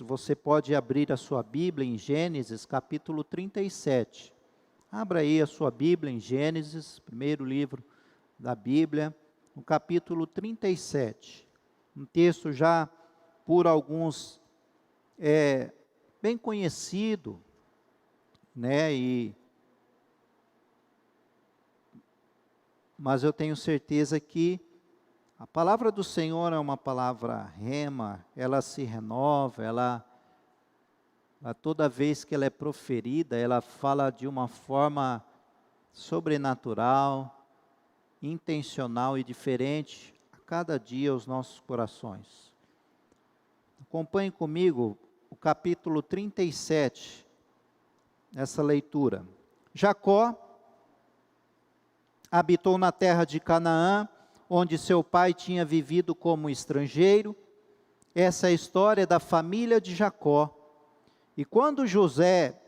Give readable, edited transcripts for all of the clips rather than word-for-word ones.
Você pode abrir a sua Bíblia em Gênesis capítulo 37. Abra aí a sua Bíblia em Gênesis, primeiro livro da Bíblia, no capítulo 37. Um texto já por alguns bem conhecido, né? Mas eu tenho certeza que a palavra do Senhor é uma palavra rema, ela se renova, ela toda vez que ela é proferida, ela fala de uma forma sobrenatural, intencional e diferente a cada dia aos nossos corações. Acompanhe comigo o capítulo 37, essa leitura. Jacó habitou na terra de Canaã, onde seu pai tinha vivido como estrangeiro. Essa é a história da família de Jacó. E quando José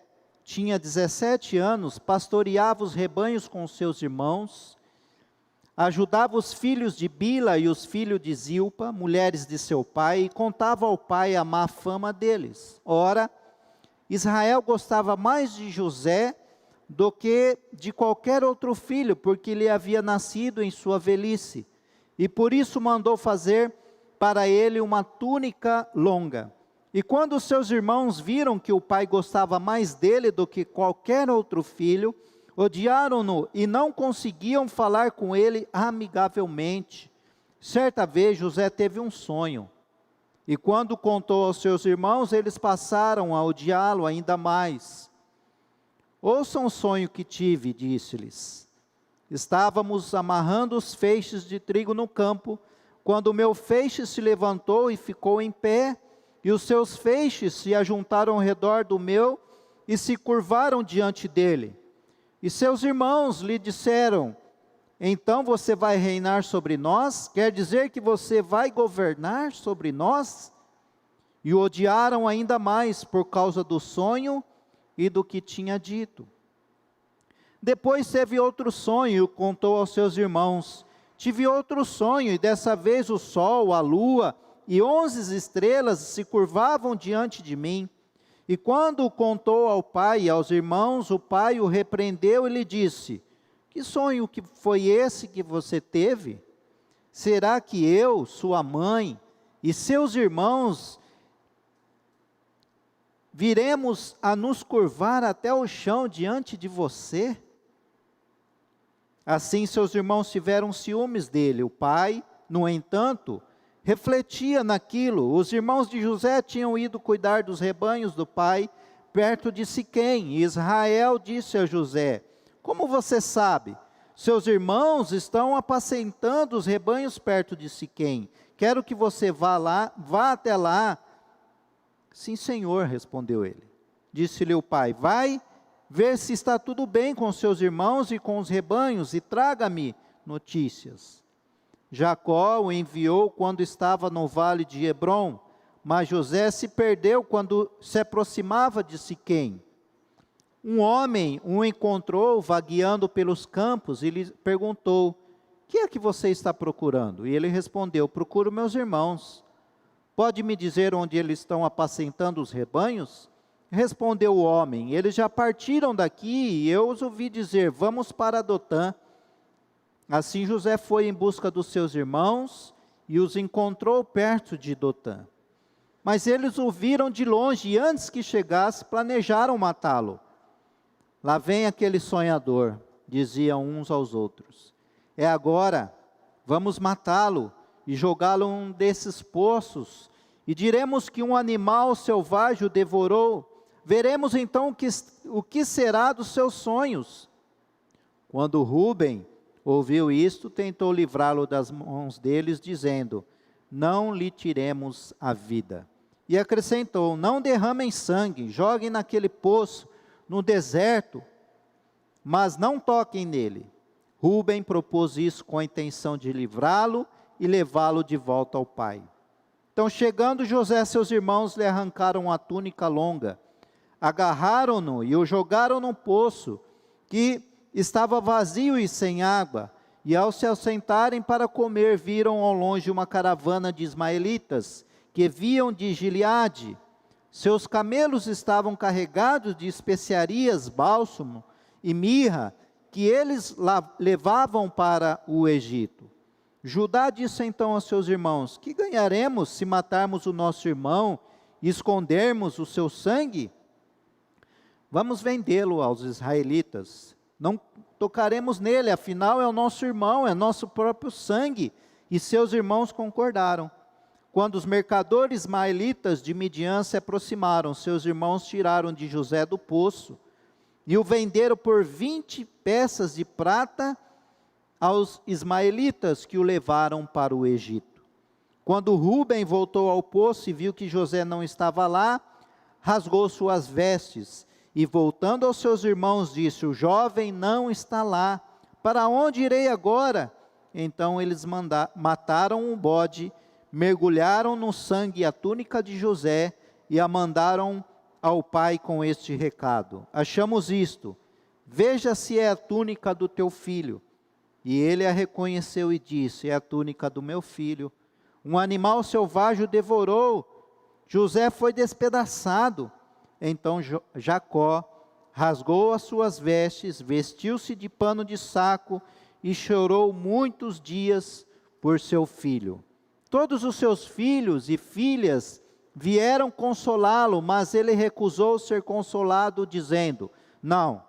tinha 17 anos, pastoreava os rebanhos com seus irmãos, ajudava os filhos de Bila e os filhos de Zilpa, mulheres de seu pai, e contava ao pai a má fama deles. Ora, Israel gostava mais de José do que de qualquer outro filho, porque lhe havia nascido em sua velhice, e por isso mandou fazer para ele uma túnica longa. E quando seus irmãos viram que o pai gostava mais dele do que qualquer outro filho, odiaram-no e não conseguiam falar com ele amigavelmente. Certa vez José teve um sonho, e quando contou aos seus irmãos, eles passaram a odiá-lo ainda mais. Ouçam o sonho que tive, disse-lhes. Estávamos amarrando os feixes de trigo no campo, quando o meu feixe se levantou e ficou em pé, e os seus feixes se ajuntaram ao redor do meu e se curvaram diante dele. E seus irmãos lhe disseram: então você vai reinar sobre nós? Quer dizer que você vai governar sobre nós? E o odiaram ainda mais por causa do sonho e do que tinha dito. Depois teve outro sonho e contou aos seus irmãos. Tive outro sonho, e dessa vez o sol, a lua e 11 estrelas se curvavam diante de mim. E quando o contou ao pai e aos irmãos, o pai o repreendeu e lhe disse: que sonho que foi esse que você teve? Será que eu, sua mãe e seus irmãos viremos a nos curvar até o chão diante de você? Assim seus irmãos tiveram ciúmes dele. O pai, no entanto, refletia naquilo. Os irmãos de José tinham ido cuidar dos rebanhos do pai, perto de Siquém. E Israel disse a José: como você sabe? Seus irmãos estão apacentando os rebanhos perto de Siquém. Quero que você vá até lá. Sim, senhor, respondeu ele. Disse-lhe o pai: vai ver se está tudo bem com seus irmãos e com os rebanhos, e traga-me notícias. Jacó o enviou quando estava no vale de Hebrom, mas José se perdeu quando se aproximava de Siquém. Um homem o encontrou vagueando pelos campos e lhe perguntou: que é que você está procurando? E ele respondeu: procuro meus irmãos. Pode me dizer onde eles estão apacentando os rebanhos? Respondeu o homem: eles já partiram daqui e eu os ouvi dizer: vamos para Dotã. Assim José foi em busca dos seus irmãos e os encontrou perto de Dotã. Mas eles o viram de longe e antes que chegasse planejaram matá-lo. Lá vem aquele sonhador, diziam uns aos outros. É agora, vamos matá-lo e jogá-lo em um desses poços, e diremos que um animal selvagem o devorou. Veremos então o que será dos seus sonhos. Quando Rúben ouviu isto, tentou livrá-lo das mãos deles, dizendo: não lhe tiremos a vida. E acrescentou: não derramem sangue, joguem naquele poço, no deserto, mas não toquem nele. Rúben propôs isso com a intenção de livrá-lo e levá-lo de volta ao pai. Então, chegando José, seus irmãos lhe arrancaram a túnica longa, agarraram-no e o jogaram num poço que estava vazio e sem água. E ao se assentarem para comer, viram ao longe uma caravana de ismaelitas que vinham de Gileade. Seus camelos estavam carregados de especiarias, bálsamo e mirra, que eles levavam para o Egito. Judá disse então aos seus irmãos: que ganharemos se matarmos o nosso irmão e escondermos o seu sangue? Vamos vendê-lo aos israelitas. Não tocaremos nele, afinal é o nosso irmão, é nosso próprio sangue. E seus irmãos concordaram. Quando os mercadores ismaelitas de Midian se aproximaram, seus irmãos tiraram de José do poço e o venderam por 20 peças de prata aos ismaelitas, que o levaram para o Egito. Quando Rúben voltou ao poço e viu que José não estava lá, rasgou suas vestes e, voltando aos seus irmãos, disse: o jovem não está lá, para onde irei agora? Então eles mataram um bode, mergulharam no sangue a túnica de José e a mandaram ao pai com este recado: achamos isto, veja se é a túnica do teu filho. E ele a reconheceu e disse: é a túnica do meu filho. Um animal selvagem o devorou, José foi despedaçado. Então Jacó rasgou as suas vestes, vestiu-se de pano de saco e chorou muitos dias por seu filho. Todos os seus filhos e filhas vieram consolá-lo, mas ele recusou ser consolado, dizendo: não,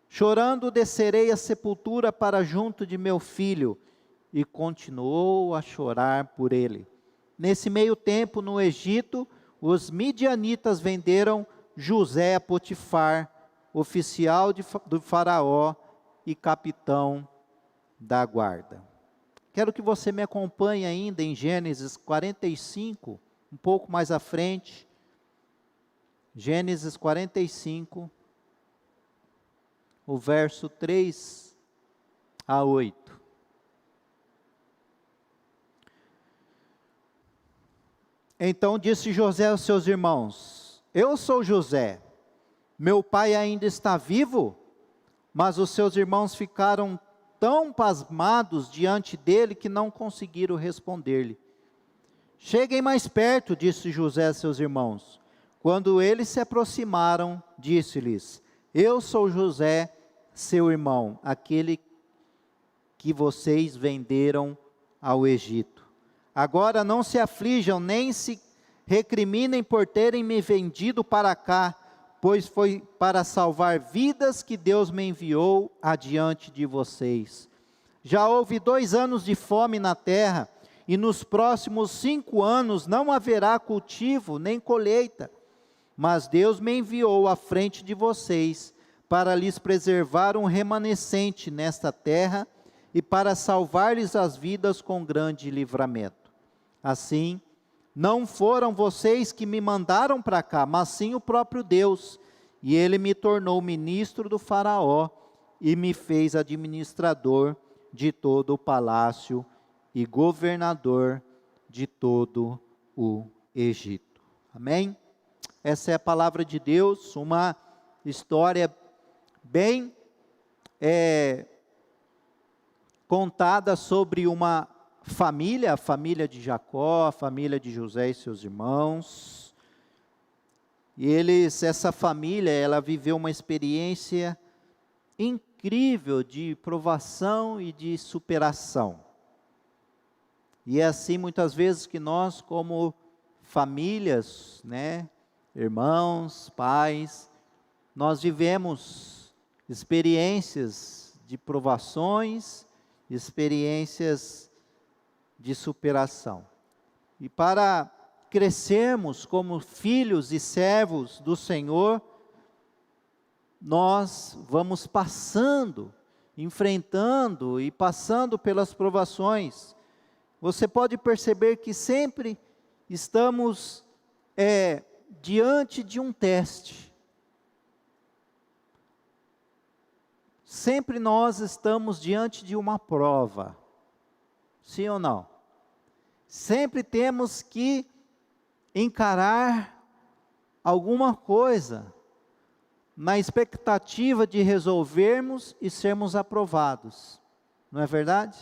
chorando descerei à sepultura para junto de meu filho. E continuou a chorar por ele. Nesse meio tempo, no Egito, os midianitas venderam José a Potifar, oficial do faraó e capitão da guarda. Quero que você me acompanhe ainda em Gênesis 45, um pouco mais à frente. Gênesis 45, o verso 3 a 8. Então disse José aos seus irmãos: eu sou José, meu pai ainda está vivo? Mas os seus irmãos ficaram tão pasmados diante dele que não conseguiram responder-lhe. Cheguem mais perto, disse José a seus irmãos. Quando eles se aproximaram, disse-lhes: eu sou José, seu irmão, aquele que vocês venderam ao Egito. Agora não se aflijam, nem se recriminem por terem me vendido para cá, pois foi para salvar vidas que Deus me enviou adiante de vocês. Já houve 2 anos de fome na terra, e nos próximos 5 anos não haverá cultivo nem colheita. Mas Deus me enviou à frente de vocês, para lhes preservar um remanescente nesta terra, e para salvar-lhes as vidas com grande livramento. Assim, não foram vocês que me mandaram para cá, mas sim o próprio Deus, e Ele me tornou ministro do faraó, e me fez administrador de todo o palácio, e governador de todo o Egito. Amém? Essa é a palavra de Deus, uma história bem contada sobre uma família, a família de Jacó, a família de José e seus irmãos. E essa família, ela viveu uma experiência incrível de provação e de superação. E é assim muitas vezes que nós, como famílias, irmãos, pais, nós vivemos experiências de provações, experiências de superação. E para crescermos como filhos e servos do Senhor, nós vamos passando, enfrentando e passando pelas provações. Você pode perceber que sempre estamos diante de um teste. Sempre nós estamos diante de uma prova. Sim ou não? Sempre temos que encarar alguma coisa, na expectativa de resolvermos e sermos aprovados. Não é verdade?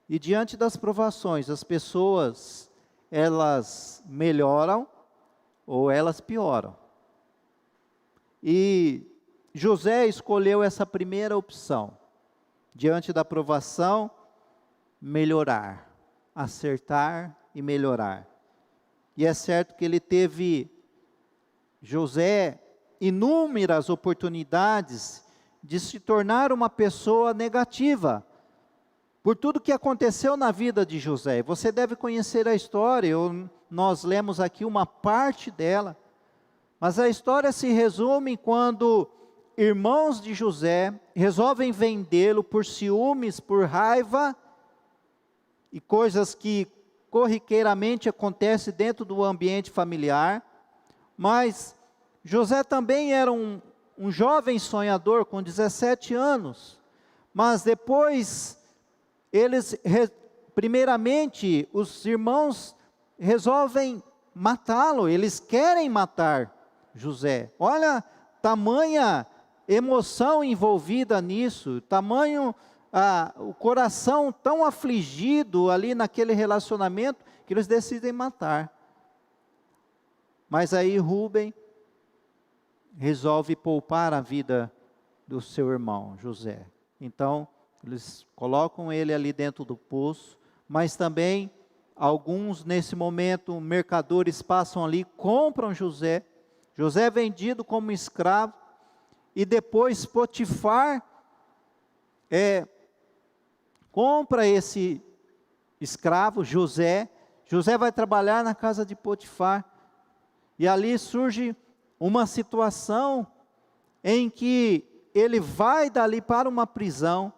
E diante das provações, as pessoas, elas melhoram ou elas pioram. E José escolheu essa primeira opção. Diante da provação, melhorar, acertar e melhorar. E é certo que ele teve, José, inúmeras oportunidades de se tornar uma pessoa negativa, por tudo que aconteceu na vida de José. Você deve conhecer a história, nós lemos aqui uma parte dela, mas a história se resume quando irmãos de José resolvem vendê-lo por ciúmes, por raiva, e coisas que corriqueiramente acontecem dentro do ambiente familiar. Mas José também era um jovem sonhador com 17 anos, mas depois primeiramente os irmãos resolvem matá-lo, eles querem matar José. Olha, tamanha emoção envolvida nisso, tamanho o coração tão afligido ali naquele relacionamento, que eles decidem matar. Mas aí Rúben resolve poupar a vida do seu irmão José. Então, eles colocam ele ali dentro do poço, mas também alguns, nesse momento, mercadores passam ali, compram José. José é vendido como escravo, e depois Potifar compra esse escravo, José. José vai trabalhar na casa de Potifar, e ali surge uma situação em que ele vai dali para uma prisão,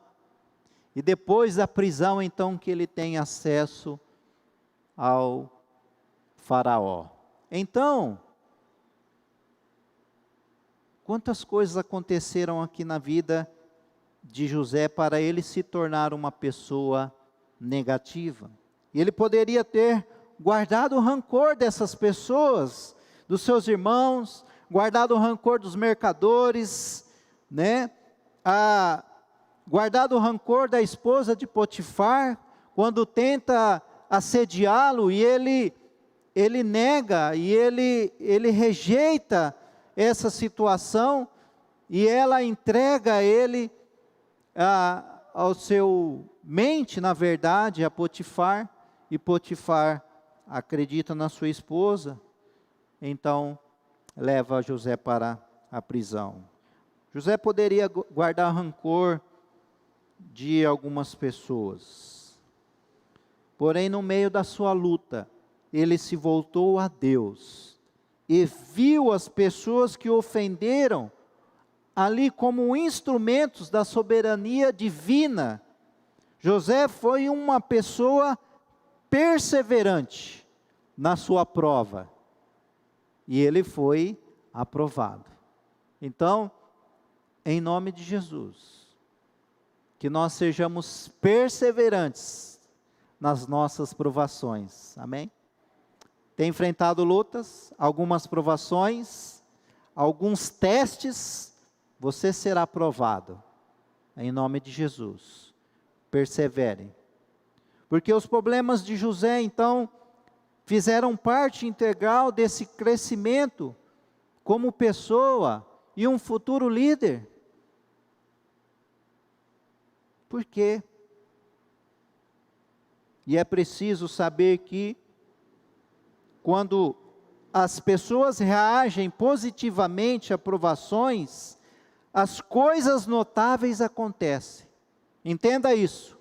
e depois da prisão, então, que ele tem acesso ao faraó. Então, quantas coisas aconteceram aqui na vida de José para ele se tornar uma pessoa negativa. E ele poderia ter guardado o rancor dessas pessoas, dos seus irmãos, guardado o rancor dos mercadores, né? Guardado o rancor da esposa de Potifar, quando tenta assediá-lo, e ele nega, e ele rejeita essa situação, e ela entrega ele ao seu mente, na verdade, a Potifar, e Potifar acredita na sua esposa, então leva José para a prisão. José poderia guardar rancor de algumas pessoas, porém no meio da sua luta, ele se voltou a Deus, e viu as pessoas que ofenderam ali como instrumentos da soberania divina. José foi uma pessoa perseverante na sua prova, e ele foi aprovado. Então, em nome de Jesus, que nós sejamos perseverantes nas nossas provações, amém? Tem enfrentado lutas, algumas provações, alguns testes, você será aprovado, em nome de Jesus. Persevere, porque os problemas de José, então, fizeram parte integral desse crescimento como pessoa e um futuro líder. Por quê? E é preciso saber que, quando as pessoas reagem positivamente a provações, as coisas notáveis acontecem. Entenda isso.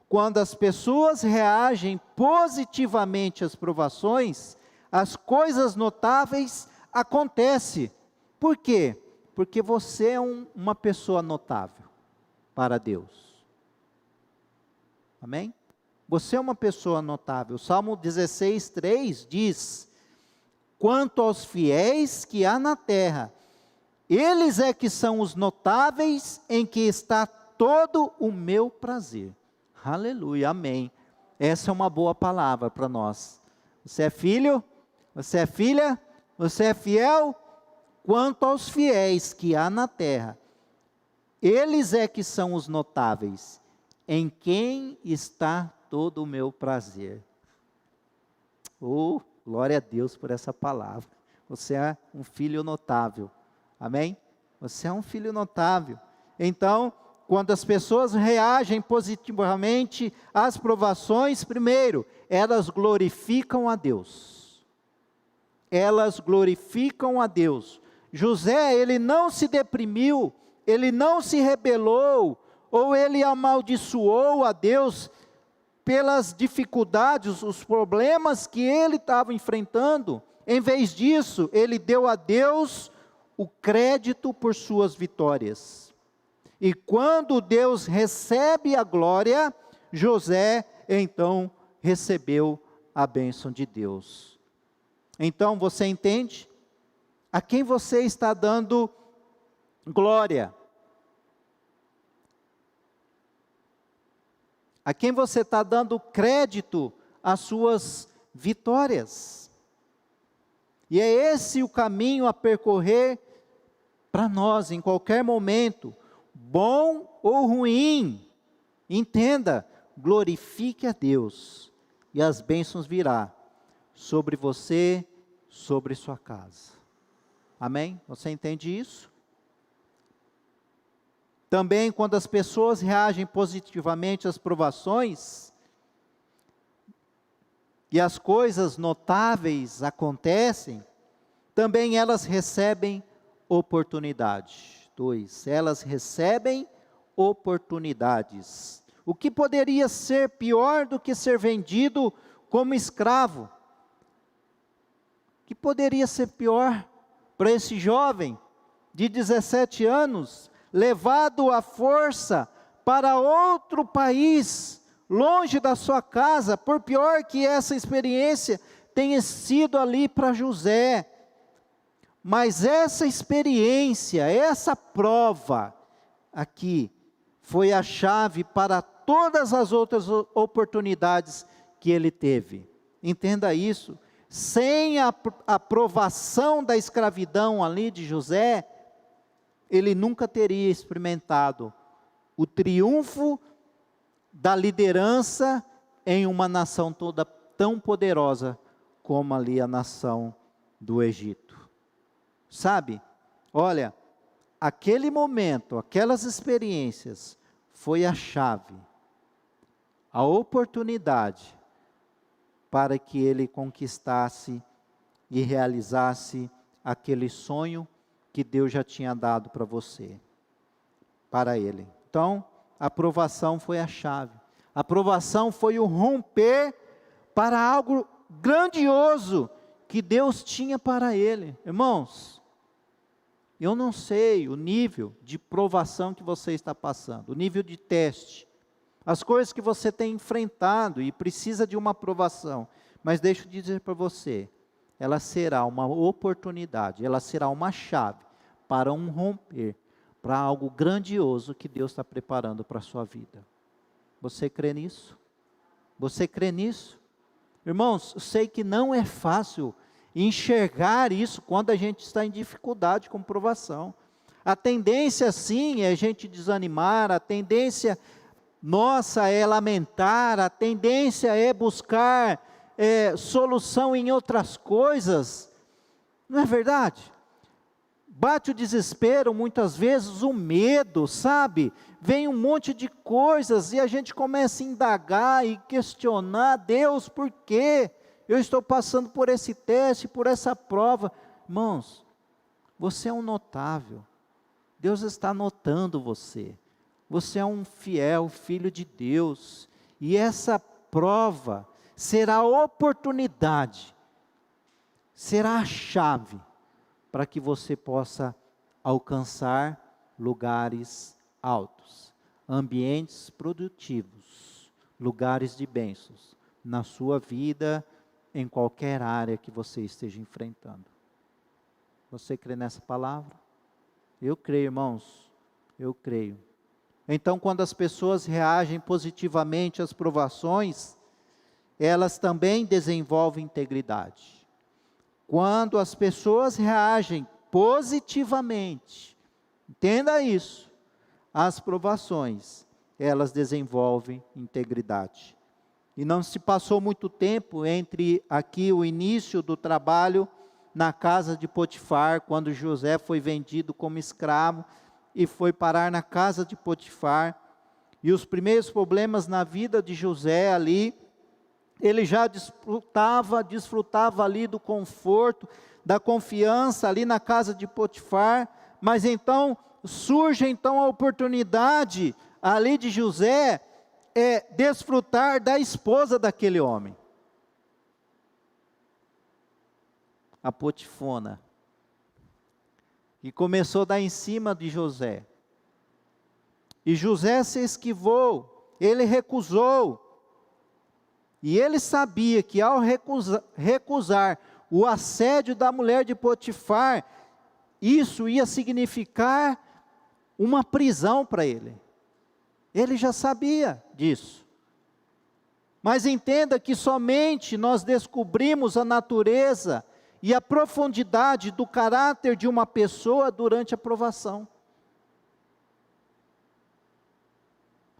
Quando as pessoas reagem positivamente às provações, as coisas notáveis acontecem. Por quê? Porque você é uma pessoa notável para Deus. Amém? Você é uma pessoa notável. Salmo 16:3 diz: quanto aos fiéis que há na terra, eles é que são os notáveis, em que está todo o meu prazer. Aleluia, amém. Essa é uma boa palavra para nós. Você é filho? Você é filha? Você é fiel? Quanto aos fiéis que há na terra, eles é que são os notáveis, em quem está todo o meu prazer. Oh, glória a Deus por essa palavra. Você é um filho notável. Amém? Você é um filho notável. Então, quando as pessoas reagem positivamente às provações, primeiro, elas glorificam a Deus. Elas glorificam a Deus. José, ele não se deprimiu, ele não se rebelou, ou ele amaldiçoou a Deus pelas dificuldades, os problemas que ele estava enfrentando. Em vez disso, ele deu a Deus o crédito por suas vitórias. E quando Deus recebe a glória, José então recebeu a bênção de Deus. Então você entende? A quem você está dando glória? A quem você está dando crédito às suas vitórias? E é esse o caminho a percorrer para nós em qualquer momento, bom ou ruim. Entenda, glorifique a Deus e as bênçãos virá sobre você, sobre sua casa. Amém? Você entende isso? Também quando as pessoas reagem positivamente às provações, e as coisas notáveis acontecem, também elas recebem oportunidade. 2. Elas recebem oportunidades. O que poderia ser pior do que ser vendido como escravo? O que poderia ser pior para esse jovem de 17 anos, levado à força para outro país, longe da sua casa, por pior que essa experiência tenha sido ali para José. Mas essa experiência, essa prova aqui, foi a chave para todas as outras oportunidades que ele teve. Entenda isso. Sem a aprovação da escravidão ali de José, ele nunca teria experimentado o triunfo da liderança em uma nação toda tão poderosa como ali a nação do Egito. Sabe, olha, aquele momento, aquelas experiências, foi a chave, a oportunidade para que ele conquistasse e realizasse aquele sonho que Deus já tinha dado para você, para ele. Então, a aprovação foi a chave. A aprovação foi o romper para algo grandioso que Deus tinha para ele. Irmãos, eu não sei o nível de provação que você está passando, o nível de teste, as coisas que você tem enfrentado e precisa de uma aprovação, mas deixa eu dizer para você, ela será uma oportunidade, ela será uma chave para um romper, para algo grandioso que Deus está preparando para a sua vida. Você crê nisso? Você crê nisso? Irmãos, eu sei que não é fácil enxergar isso quando a gente está em dificuldade com provação. A tendência sim é a gente desanimar, a tendência nossa é lamentar, a tendência é buscar solução em outras coisas, não é verdade? Bate o desespero, muitas vezes o medo, sabe? Vem um monte de coisas e a gente começa a indagar e questionar, Deus, por quê? Eu estou passando por esse teste, por essa prova. Irmãos, você é um notável, Deus está notando você. Você é um fiel filho de Deus, e essa prova será a oportunidade, será a chave para que você possa alcançar lugares altos, ambientes produtivos, lugares de bênçãos na sua vida, em qualquer área que você esteja enfrentando. Você crê nessa palavra? Eu creio, irmãos, eu creio. Então, quando as pessoas reagem positivamente às provações, elas também desenvolvem integridade. Quando as pessoas reagem positivamente, entenda isso, às provações, elas desenvolvem integridade. E não se passou muito tempo entre aqui o início do trabalho na casa de Potifar, quando José foi vendido como escravo e foi parar na casa de Potifar. E os primeiros problemas na vida de José ali, ele já desfrutava ali do conforto, da confiança ali na casa de Potifar, mas então surge então a oportunidade ali de José desfrutar da esposa daquele homem, a Potifona, e começou a dar em cima de José. E José se esquivou, ele recusou. E ele sabia que ao recusar o assédio da mulher de Potifar, isso ia significar uma prisão para ele. Ele já sabia disso. Mas entenda que somente nós descobrimos a natureza e a profundidade do caráter de uma pessoa durante a provação.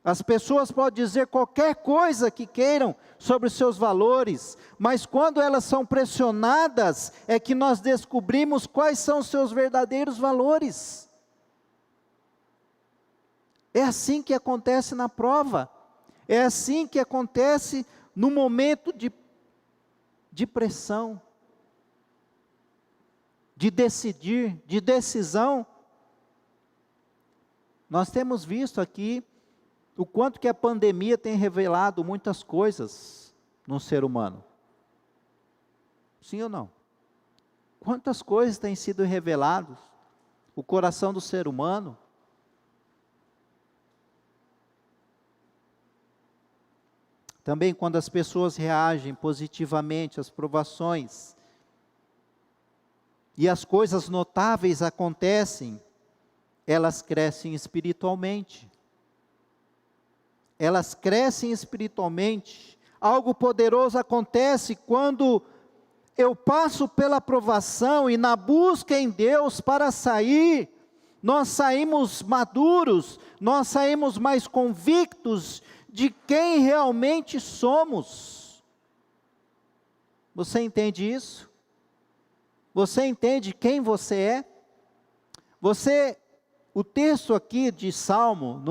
As pessoas podem dizer qualquer coisa que queiram sobre os seus valores, mas quando elas são pressionadas, é que nós descobrimos quais são os seus verdadeiros valores. É assim que acontece na prova, é assim que acontece no momento de pressão, de decidir, de decisão. Nós temos visto aqui o quanto que a pandemia tem revelado muitas coisas no ser humano. Sim ou não? Quantas coisas têm sido reveladas? O coração do ser humano. Também quando as pessoas reagem positivamente às provações, e as coisas notáveis acontecem, elas crescem espiritualmente. Elas crescem espiritualmente. Algo poderoso acontece quando eu passo pela provação e na busca em Deus para sair, nós saímos maduros, nós saímos mais convictos de quem realmente somos. Você entende isso? Você entende quem você é? O texto aqui de Salmo,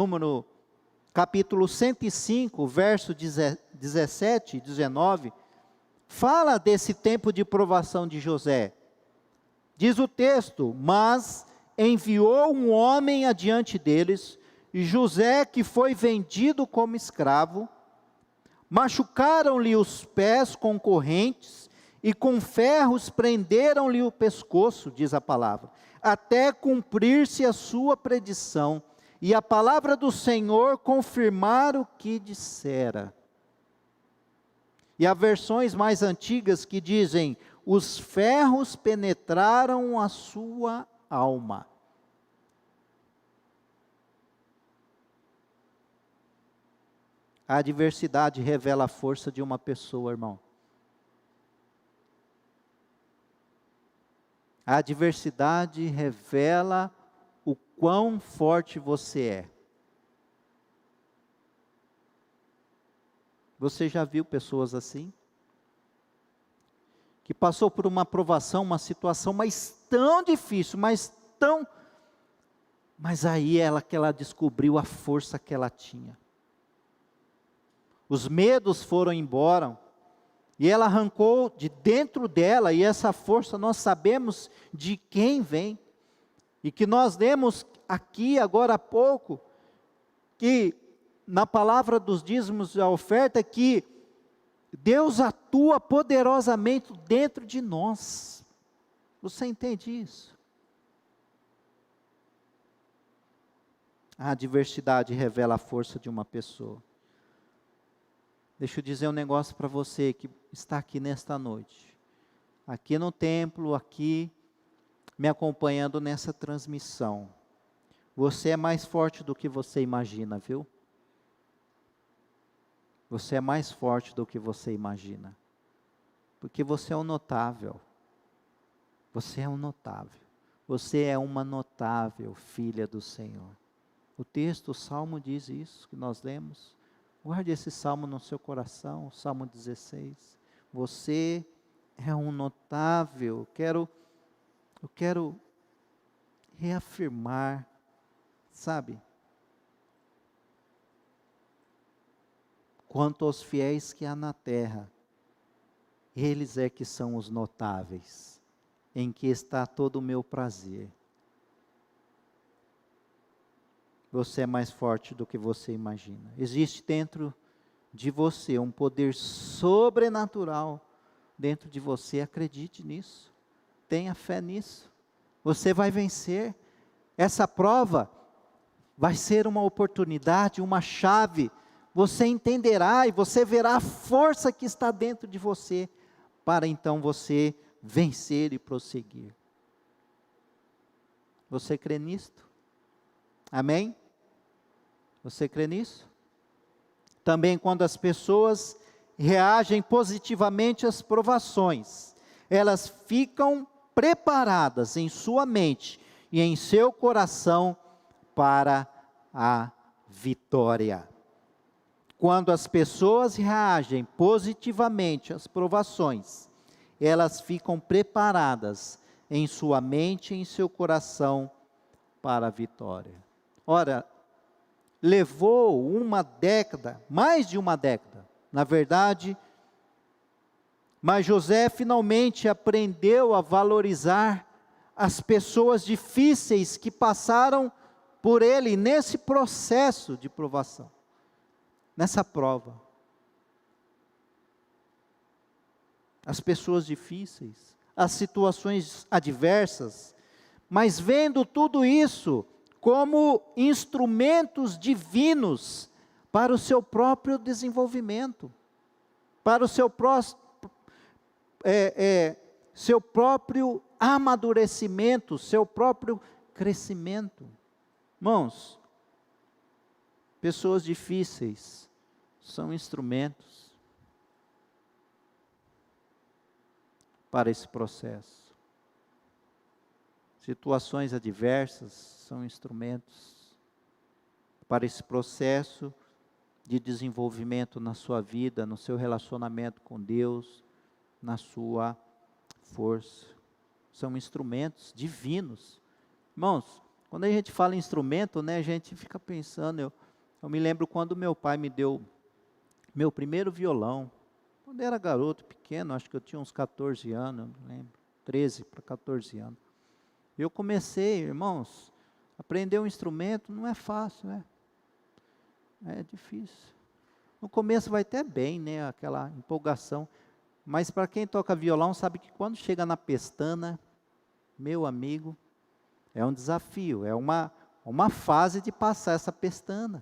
capítulo 105, verso 17 e 19, fala desse tempo de provação de José. Diz o texto: mas enviou um homem adiante deles, José, que foi vendido como escravo, machucaram-lhe os pés com correntes, e com ferros prenderam-lhe o pescoço, diz a palavra, até cumprir-se a sua predição, e a palavra do Senhor confirmar o que dissera. E há versões mais antigas que dizem: os ferros penetraram a sua alma. A adversidade revela a força de uma pessoa, irmão. A adversidade revela o quão forte você é. Você já viu pessoas assim? Que passou por uma provação, uma situação mas tão difícil, mas aí que ela descobriu a força que ela tinha. Os medos foram embora, e ela arrancou de dentro dela, e essa força nós sabemos de quem vem, e que nós lemos aqui agora há pouco, que na palavra dos dízimos da oferta, que Deus atua poderosamente dentro de nós. Você entende isso? A adversidade revela a força de uma pessoa. Deixa eu dizer um negócio para você que está aqui nesta noite, aqui no templo, aqui me acompanhando nessa transmissão. Você é mais forte do que você imagina, viu? Você é mais forte do que você imagina, porque você é um notável. Você é um notável. Você é uma notável filha do Senhor. O texto, o Salmo diz isso que nós lemos. Guarde esse salmo no seu coração, o Salmo 16. Você é um notável. Eu quero reafirmar, sabe? Quanto aos fiéis que há na terra, eles é que são os notáveis, em que está todo o meu prazer. Você é mais forte do que você imagina. Existe dentro de você um poder sobrenatural dentro de você. Acredite nisso. Tenha fé nisso. Você vai vencer. Essa prova vai ser uma oportunidade, uma chave. Você entenderá e você verá a força que está dentro de você, para então você vencer e prosseguir. Você crê nisto? Amém? Você crê nisso? Também quando as pessoas reagem positivamente às provações, elas ficam preparadas em sua mente e em seu coração para a vitória. Quando as pessoas reagem positivamente às provações, elas ficam preparadas em sua mente e em seu coração para a vitória. Ora, levou uma década, mais de uma década, na verdade, mas José finalmente aprendeu a valorizar as pessoas difíceis que passaram por ele nesse processo de provação, nessa prova. As pessoas difíceis, as situações adversas, mas vendo tudo isso como instrumentos divinos para o seu próprio desenvolvimento, para o seu próprio amadurecimento, seu próprio crescimento. Irmãos, pessoas difíceis são instrumentos para esse processo. Situações adversas são instrumentos para esse processo de desenvolvimento na sua vida, no seu relacionamento com Deus, na sua força. São instrumentos divinos. Irmãos, quando a gente fala em instrumento, né, a gente fica pensando, eu me lembro quando meu pai me deu meu primeiro violão, quando eu era garoto, pequeno, acho que eu tinha uns 14 anos, não lembro, 13 para 14 anos. Eu comecei, irmãos, aprender um instrumento não é fácil, né? É difícil. No começo vai até bem, né? Aquela empolgação. Mas para quem toca violão sabe que quando chega na pestana, meu amigo, é um desafio, é uma fase de passar essa pestana.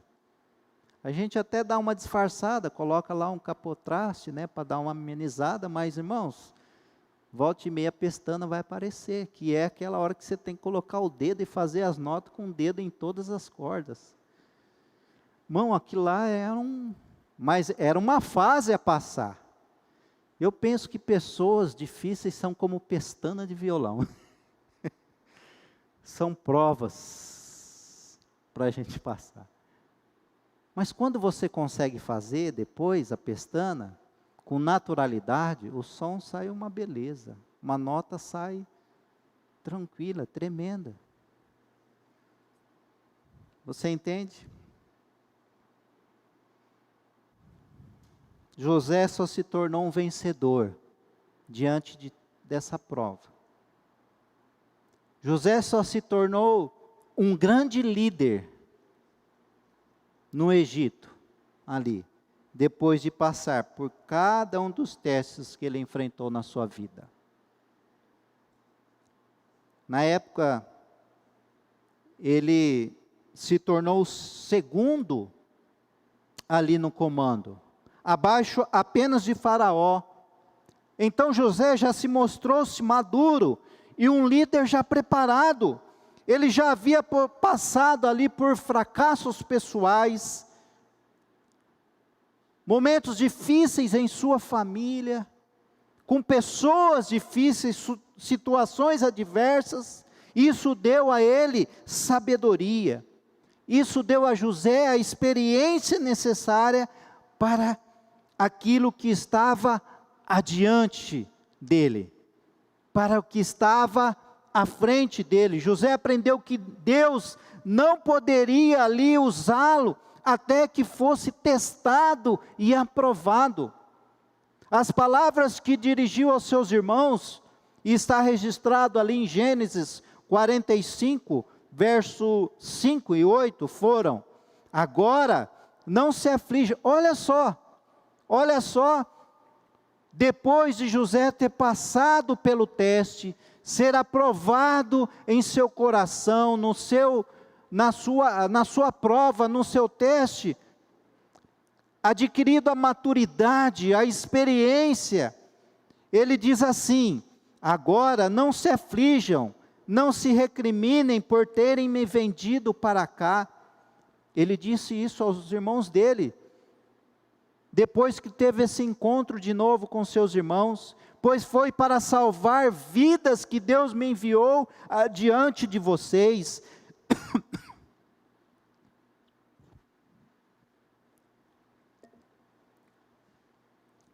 A gente até dá uma disfarçada, coloca lá um capotraste, né? Para dar uma amenizada, mas irmãos, volta e meia a pestana vai aparecer, que é aquela hora que você tem que colocar o dedo e fazer as notas com o dedo em todas as cordas. Irmão, aquilo lá mas era uma fase a passar. Eu penso que pessoas difíceis são como pestana de violão. São provas para a gente passar. Mas quando você consegue fazer depois a pestana, com naturalidade, o som sai uma beleza, uma nota sai tranquila, tremenda. Você entende? José só se tornou um vencedor diante dessa prova. José só se tornou um grande líder no Egito, ali, depois de passar por cada um dos testes que ele enfrentou na sua vida. Na época, ele se tornou o segundo ali no comando, abaixo apenas de Faraó. Então José já se mostrou-se maduro e um líder já preparado. Ele já havia passado ali por fracassos pessoais, momentos difíceis em sua família, com pessoas difíceis, situações adversas. Isso deu a ele sabedoria. Isso deu a José a experiência necessária para aquilo que estava adiante dele, para o que estava à frente dele. José aprendeu que Deus não poderia ali usá-lo até que fosse testado e aprovado. As palavras que dirigiu aos seus irmãos, e está registrado ali em Gênesis 45, verso 5 e 8, foram: agora não se aflige. Olha só, depois de José ter passado pelo teste, ser aprovado em seu coração, na sua prova, no seu teste, adquirido a maturidade, a experiência, ele diz assim: agora não se aflijam, não se recriminem por terem me vendido para cá. Ele disse isso aos irmãos dele, depois que teve esse encontro de novo com seus irmãos, pois foi para salvar vidas que Deus me enviou adiante de vocês.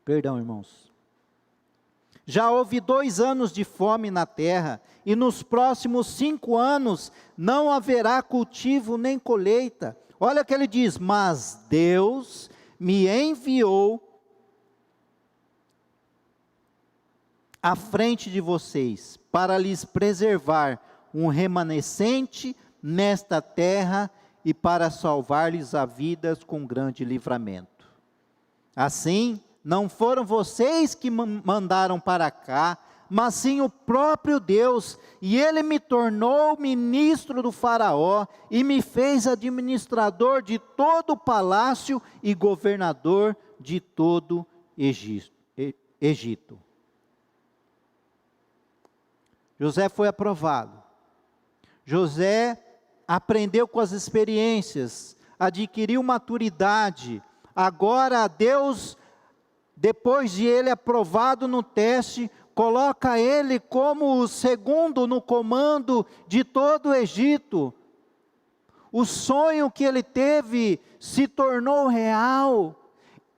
Perdão, irmãos. Já houve 2 anos de fome na terra, e nos próximos 5 anos não haverá cultivo nem colheita. Olha o que ele diz: mas Deus me enviou à frente de vocês, para lhes preservar um remanescente nesta terra, e para salvar-lhes a vida com grande livramento. Assim, não foram vocês que mandaram para cá, mas sim o próprio Deus, e Ele me tornou ministro do faraó, e me fez administrador de todo o palácio, e governador de todo Egito. José foi aprovado. José aprendeu com as experiências, adquiriu maturidade. Agora Deus, depois de ele aprovado no teste, coloca ele como o segundo no comando de todo o Egito. O sonho que ele teve se tornou real,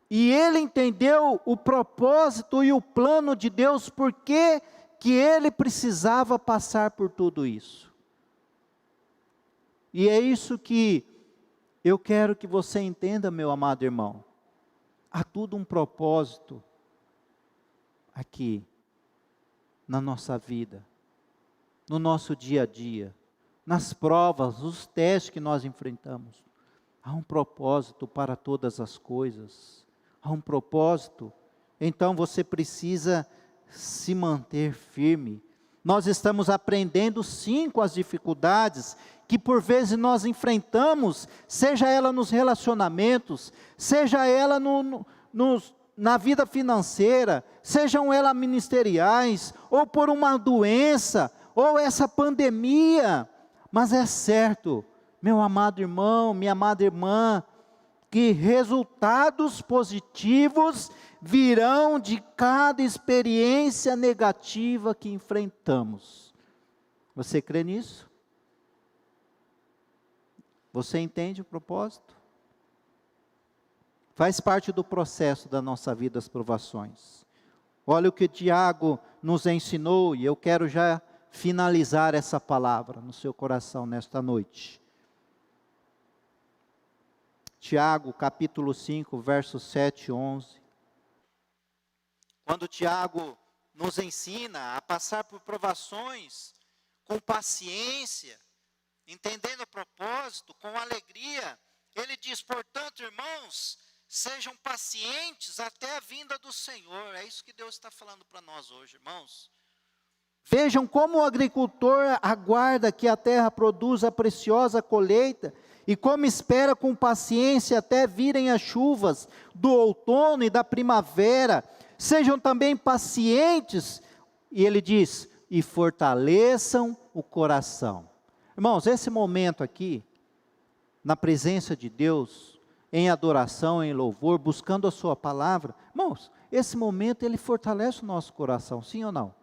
e ele entendeu o propósito e o plano de Deus, porque que ele precisava passar por tudo isso. E é isso que eu quero que você entenda, meu amado irmão. Há tudo um propósito aqui na nossa vida, no nosso dia a dia, nas provas, os testes que nós enfrentamos. Há um propósito para todas as coisas. Há um propósito. Então você precisa se manter firme. Nós estamos aprendendo sim com as dificuldades que por vezes nós enfrentamos, seja ela nos relacionamentos, seja ela na vida financeira, sejam elas ministeriais, ou por uma doença, ou essa pandemia. Mas é certo, meu amado irmão, minha amada irmã, que resultados positivos virão de cada experiência negativa que enfrentamos. Você crê nisso? Você entende o propósito? Faz parte do processo da nossa vida as provações. Olha o que Tiago nos ensinou, e eu quero já finalizar essa palavra no seu coração nesta noite. Tiago, capítulo 5, versos 7 e 11. Quando Tiago nos ensina a passar por provações com paciência, entendendo o propósito, com alegria, ele diz: portanto, irmãos, sejam pacientes até a vinda do Senhor. É isso que Deus está falando para nós hoje, irmãos. Vejam como o agricultor aguarda que a terra produza a preciosa colheita, e como espera com paciência até virem as chuvas do outono e da primavera. Sejam também pacientes, e ele diz, e fortaleçam o coração. Irmãos, esse momento aqui, na presença de Deus, em adoração, em louvor, buscando a sua palavra, irmãos, esse momento ele fortalece o nosso coração, sim ou não?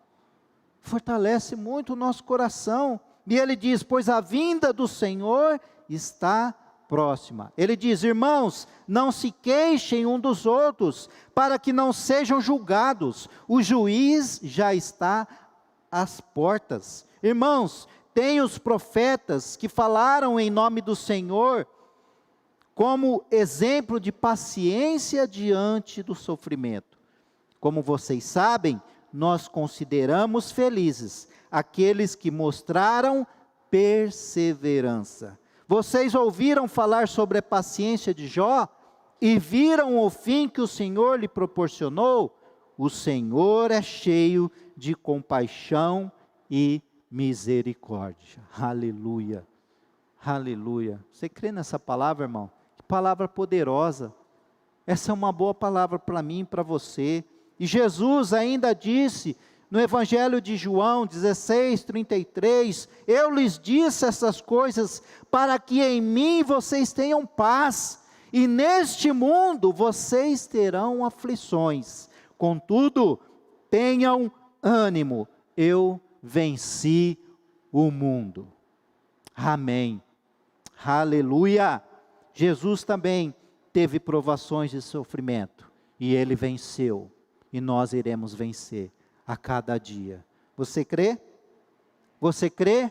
Fortalece muito o nosso coração. E ele diz, pois a vinda do Senhor está próxima. Ele diz: irmãos, não se queixem um dos outros, para que não sejam julgados. O juiz já está às portas. Irmãos, tem os profetas que falaram em nome do Senhor, como exemplo de paciência diante do sofrimento. Como vocês sabem, nós consideramos felizes aqueles que mostraram perseverança. Vocês ouviram falar sobre a paciência de Jó e viram o fim que o Senhor lhe proporcionou? O Senhor é cheio de compaixão e misericórdia. Aleluia, aleluia. Você crê nessa palavra, irmão? Que palavra poderosa. Essa é uma boa palavra para mim e para você. E Jesus ainda disse no Evangelho de João 16:33, eu lhes disse essas coisas para que em mim vocês tenham paz, e neste mundo vocês terão aflições. Contudo, tenham ânimo, eu venci o mundo. Amém. Aleluia. Jesus também teve provações de sofrimento, e ele venceu. E nós iremos vencer a cada dia. Você crê? Você crê?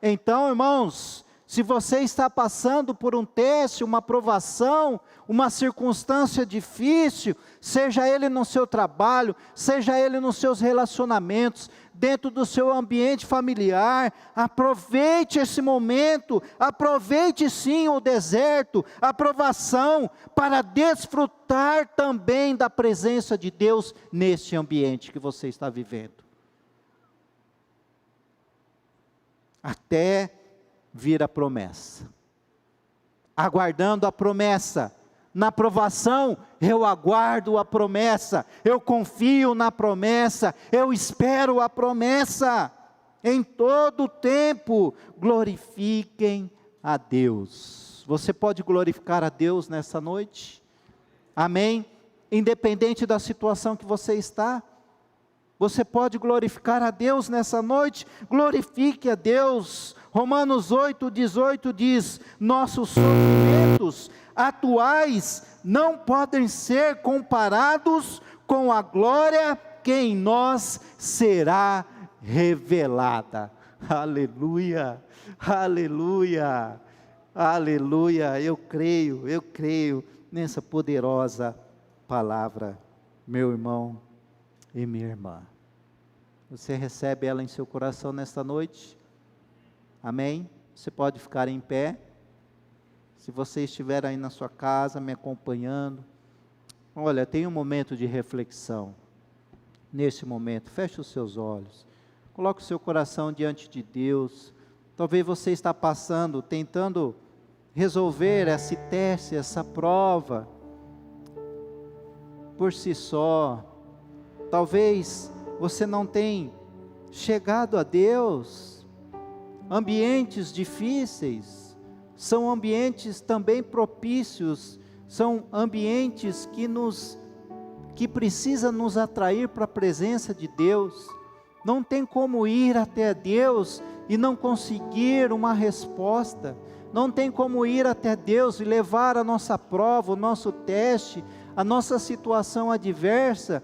Então, irmãos, se você está passando por um teste, uma provação, uma circunstância difícil, seja ele no seu trabalho, seja ele nos seus relacionamentos, dentro do seu ambiente familiar, aproveite esse momento, aproveite sim o deserto, a provação, para desfrutar também da presença de Deus neste ambiente que você está vivendo. Até vir a promessa, aguardando a promessa. Na provação, eu aguardo a promessa, eu confio na promessa, eu espero a promessa. Em todo tempo, glorifiquem a Deus. Você pode glorificar a Deus nessa noite? Amém? Independente da situação que você está, você pode glorificar a Deus nessa noite? Glorifique a Deus. Romanos 8:18 diz: nossos sofrimentos atuais não podem ser comparados com a glória que em nós será revelada. Aleluia, aleluia, aleluia. Eu creio nessa poderosa palavra, meu irmão e minha irmã. Você recebe ela em seu coração nesta noite? Amém? Você pode ficar em pé. Se você estiver aí na sua casa me acompanhando, olha, tem um momento de reflexão. Nesse momento, feche os seus olhos, coloque o seu coração diante de Deus. Talvez você está passando, tentando resolver esse teste, essa prova, por si só. Talvez você não tenha chegado a Deus. Ambientes difíceis são ambientes também propícios, são ambientes que precisa nos atrair para a presença de Deus. Não tem como ir até Deus e não conseguir uma resposta. Não tem como ir até Deus e levar a nossa prova, o nosso teste, a nossa situação adversa,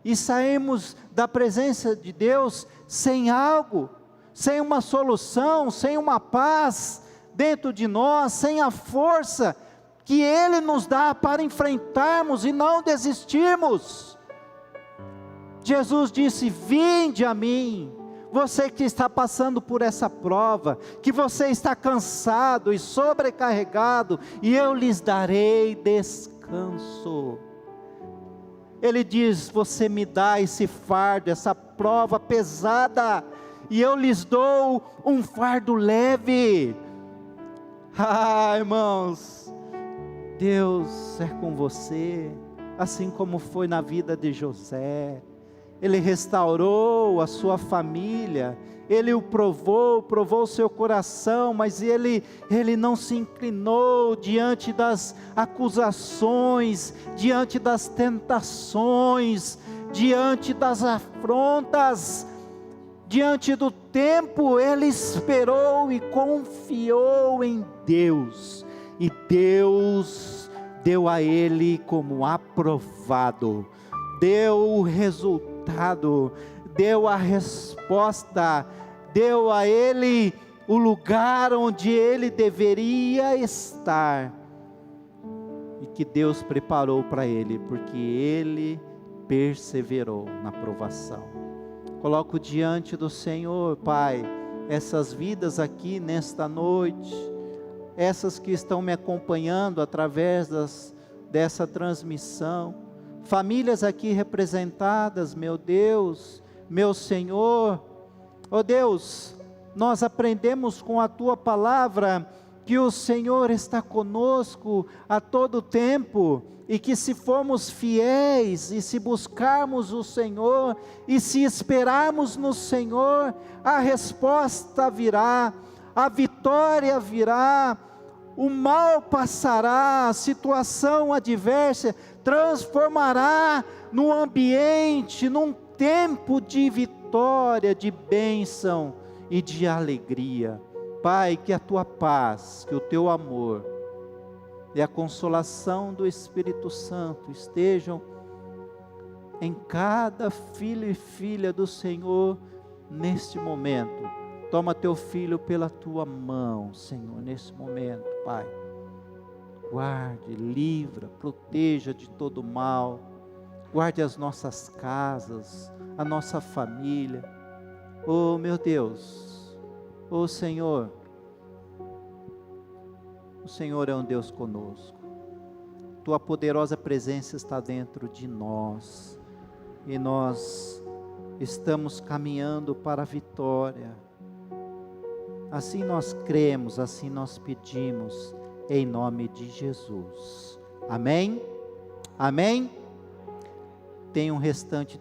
e sairmos da presença de Deus sem algo, sem uma solução, sem uma paz dentro de nós, sem a força que Ele nos dá para enfrentarmos e não desistirmos. Jesus disse: vinde a mim, você que está passando por essa prova, que você está cansado e sobrecarregado, e eu lhes darei descanso. Ele diz: você me dá esse fardo, essa prova pesada, e eu lhes dou um fardo leve. Irmãos, Deus é com você, assim como foi na vida de José. Ele restaurou a sua família, Ele o provou o seu coração, mas ele não se inclinou diante das acusações, diante das tentações, diante das afrontas, diante do tempo. Ele esperou e confiou em Deus. e Deus deu a ele como aprovado, deu o resultado, deu a resposta, deu a ele o lugar onde ele deveria estar, e que Deus preparou para ele, porque ele perseverou na provação. Coloco diante do Senhor, Pai, essas vidas aqui nesta noite, essas que estão me acompanhando através dessa transmissão, famílias aqui representadas, meu Deus, meu Senhor. Ó Deus, nós aprendemos com a Tua palavra que o Senhor está conosco a todo tempo, e que se formos fiéis, e se buscarmos o Senhor, e se esperarmos no Senhor, a resposta virá, a vitória virá, o mal passará, a situação adversa transformará no ambiente, num tempo de vitória, de bênção e de alegria. Pai, que a Tua paz, que o Teu amor e a consolação do Espírito Santo estejam em cada filho e filha do Senhor neste momento. Toma Teu filho pela Tua mão, Senhor, nesse momento, Pai. Guarde, livra, proteja de todo mal. Guarde as nossas casas, a nossa família. Oh, meu Deus, oh Senhor, o Senhor é um Deus conosco. Tua poderosa presença está dentro de nós, e nós estamos caminhando para a vitória. Assim nós cremos, assim nós pedimos, em nome de Jesus. Amém? Amém? Tem um restante de